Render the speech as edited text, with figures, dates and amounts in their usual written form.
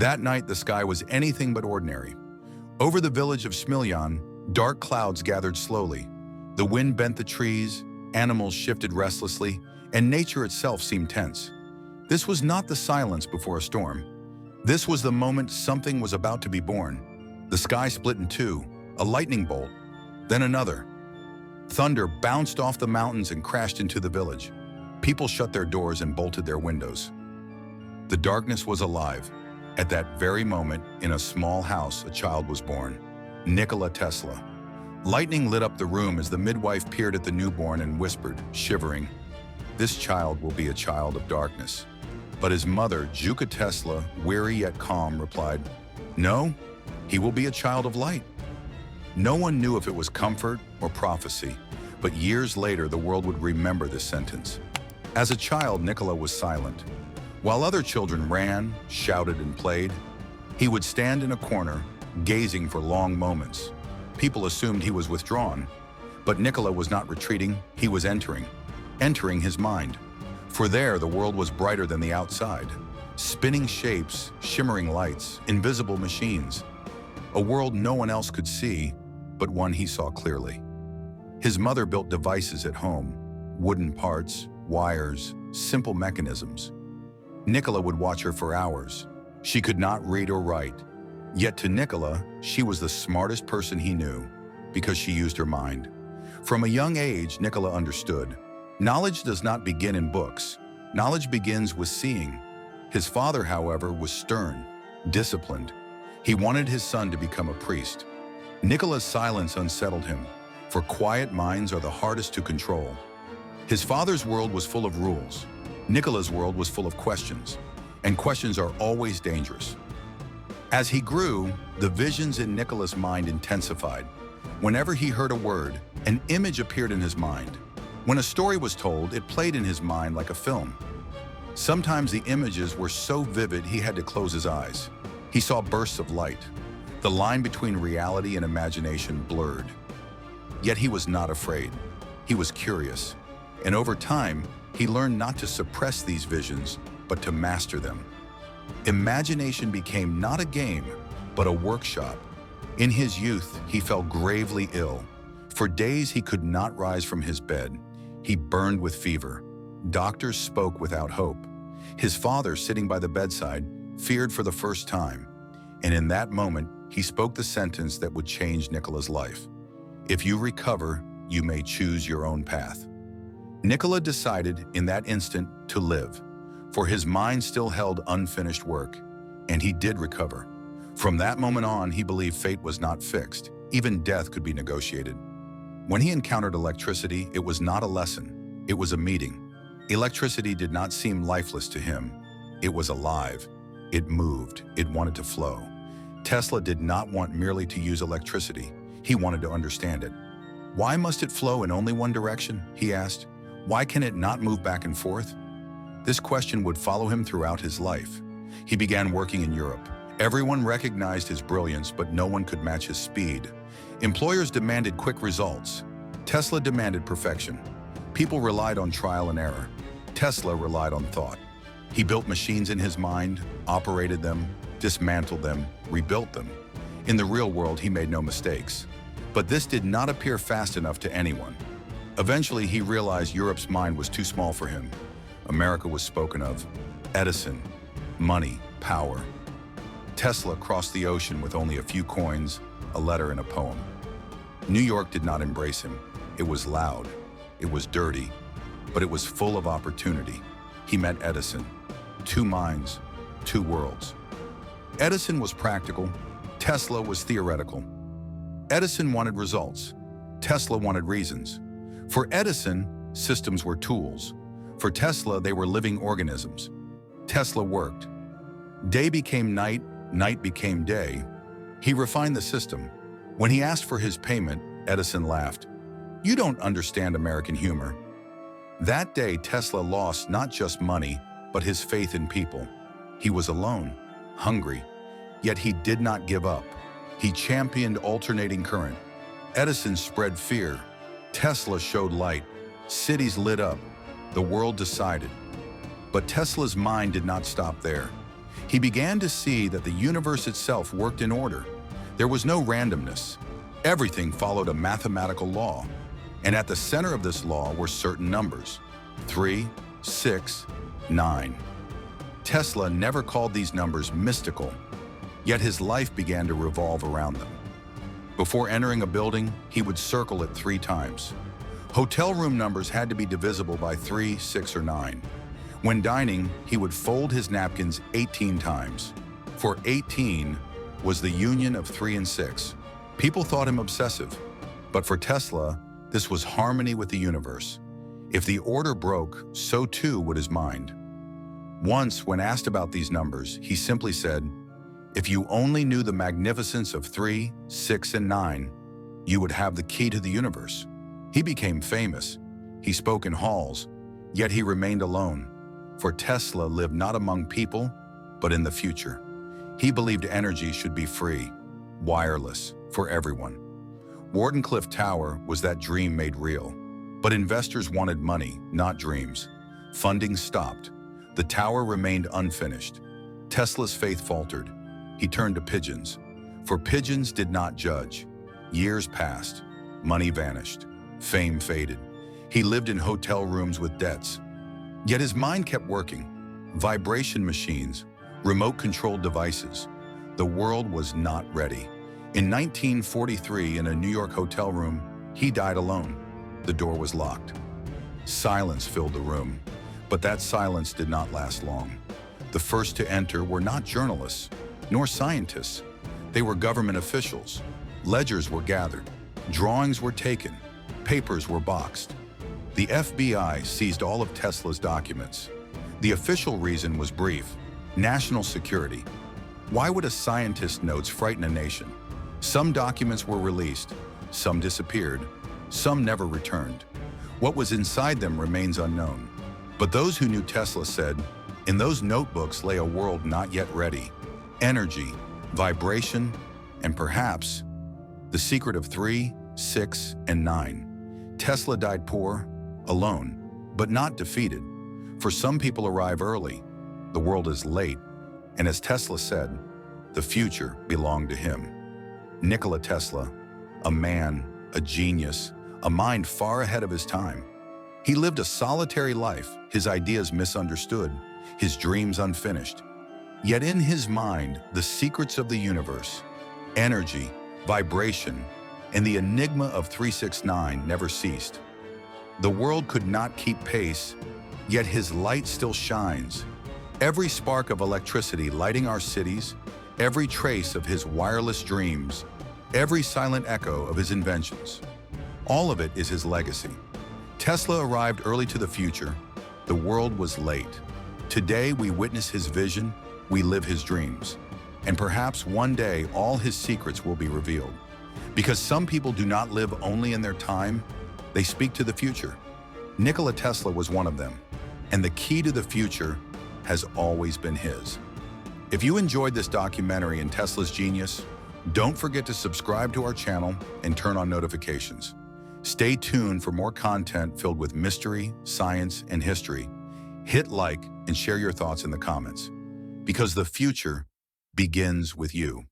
That night, the sky was anything but ordinary. Over the village of Smiljan, dark clouds gathered slowly. The wind bent the trees, animals shifted restlessly, and nature itself seemed tense. This was not the silence before a storm. This was the moment something was about to be born. The sky split in two, a lightning bolt, then another. Thunder bounced off the mountains and crashed into the village. People shut their doors and bolted their windows. The darkness was alive. At that very moment, in a small house, a child was born. Nikola Tesla. Lightning lit up the room as the midwife peered at the newborn and whispered, shivering, "This child will be a child of darkness." But his mother, Nikola Tesla, weary yet calm, replied, "No, he will be a child of light." No one knew if it was comfort or prophecy, but years later the world would remember this sentence. As a child, Nikola was silent. While other children ran, shouted, and played, he would stand in a corner, gazing for long moments. People assumed he was withdrawn, but Nikola was not retreating, he was entering his mind. For there, the world was brighter than the outside. Spinning shapes, shimmering lights, invisible machines. A world no one else could see, but one he saw clearly. His mother built devices at home, wooden parts, wires, simple mechanisms. Nikola would watch her for hours. She could not read or write. Yet to Nikola, she was the smartest person he knew, because she used her mind. From a young age, Nikola understood. Knowledge does not begin in books. Knowledge begins with seeing. His father, however, was stern, disciplined. He wanted his son to become a priest. Nikola's silence unsettled him, for quiet minds are the hardest to control. His father's world was full of rules. Nikola's world was full of questions, and questions are always dangerous. As he grew, the visions in Nikola's mind intensified. Whenever he heard a word, an image appeared in his mind. When a story was told, it played in his mind like a film. Sometimes the images were so vivid he had to close his eyes. He saw bursts of light. The line between reality and imagination blurred. Yet he was not afraid. He was curious. And over time, he learned not to suppress these visions, but to master them. Imagination became not a game, but a workshop. In his youth, he fell gravely ill. For days he could not rise from his bed. He burned with fever. Doctors spoke without hope. His father, sitting by the bedside, feared for the first time. And in that moment, he spoke the sentence that would change Nikola's life. "If you recover, you may choose your own path." Nikola decided in that instant to live, for his mind still held unfinished work, and he did recover. From that moment on, he believed fate was not fixed. Even death could be negotiated. When he encountered electricity, it was not a lesson, it was a meeting. Electricity did not seem lifeless to him. It was alive. It moved. It wanted to flow. Tesla did not want merely to use electricity. He wanted to understand it. "Why must it flow in only one direction?" he asked. "Why can it not move back and forth?" This question would follow him throughout his life. He began working in Europe. Everyone recognized his brilliance, but no one could match his speed. Employers demanded quick results. Tesla demanded perfection. People relied on trial and error. Tesla relied on thought. He built machines in his mind, operated them, dismantled them, rebuilt them. In the real world, he made no mistakes. But this did not appear fast enough to anyone. Eventually, he realized Europe's mind was too small for him. America was spoken of. Edison, money, power. Tesla crossed the ocean with only a few coins, a letter, and a poem. New York did not embrace him. It was loud. It was dirty. But it was full of opportunity. He met Edison. Two minds, two worlds. Edison was practical. Tesla was theoretical. Edison wanted results. Tesla wanted reasons. For Edison, systems were tools. For Tesla, they were living organisms. Tesla worked. Day became night, night became day. He refined the system. When he asked for his payment, Edison laughed. "You don't understand American humor." That day, Tesla lost not just money, but his faith in people. He was alone, hungry, yet he did not give up. He championed alternating current. Edison spread fear. Tesla showed light. Cities lit up. The world decided. But Tesla's mind did not stop there. He began to see that the universe itself worked in order. There was no randomness. Everything followed a mathematical law. And at the center of this law were certain numbers: 3, 6, 9. Tesla never called these numbers mystical, yet his life began to revolve around them. Before entering a building, he would circle it 3 times. Hotel room numbers had to be divisible by 3, 6, or 9. When dining, he would fold his napkins 18 times. For 18 was the union of 3 and 6. People thought him obsessive, but for Tesla, this was harmony with the universe. If the order broke, so too would his mind. Once, when asked about these numbers, he simply said, "If you only knew the magnificence of 3, 6, and 9, you would have the key to the universe." He became famous. He spoke in halls, yet he remained alone. For Tesla lived not among people, but in the future. He believed energy should be free, wireless, for everyone. Wardenclyffe Tower was that dream made real. But investors wanted money, not dreams. Funding stopped. The tower remained unfinished. Tesla's faith faltered. He turned to pigeons. For pigeons did not judge. Years passed. Money vanished. Fame faded. He lived in hotel rooms with debts. Yet his mind kept working. Vibration machines, remote-controlled devices. The world was not ready. In 1943, in a New York hotel room, he died alone. The door was locked. Silence filled the room, but that silence did not last long. The first to enter were not journalists, nor scientists. They were government officials. Ledgers were gathered. Drawings were taken. Papers were boxed. The FBI seized all of Tesla's documents. The official reason was brief: national security. Why would a scientist's notes frighten a nation? Some documents were released, some disappeared, some never returned. What was inside them remains unknown. But those who knew Tesla said, in those notebooks lay a world not yet ready. Energy, vibration, and perhaps the secret of 3, 6, and 9. Tesla died poor, alone, but not defeated. For some people arrive early. The world is late. And as Tesla said, the future belonged to him. Nikola Tesla, a man, a genius, a mind far ahead of his time. He lived a solitary life, his ideas misunderstood, his dreams unfinished. Yet in his mind, the secrets of the universe, energy, vibration, and the enigma of 369 never ceased. The world could not keep pace, yet his light still shines. Every spark of electricity lighting our cities, every trace of his wireless dreams, every silent echo of his inventions. All of it is his legacy. Tesla arrived early to the future. The world was late. Today we witness his vision, we live his dreams. And perhaps one day all his secrets will be revealed. Because some people do not live only in their time, they speak to the future. Nikola Tesla was one of them. And the key to the future has always been his. If you enjoyed this documentary and Tesla's genius, don't forget to subscribe to our channel and turn on notifications. Stay tuned for more content filled with mystery, science, and history. Hit like and share your thoughts in the comments, because the future begins with you.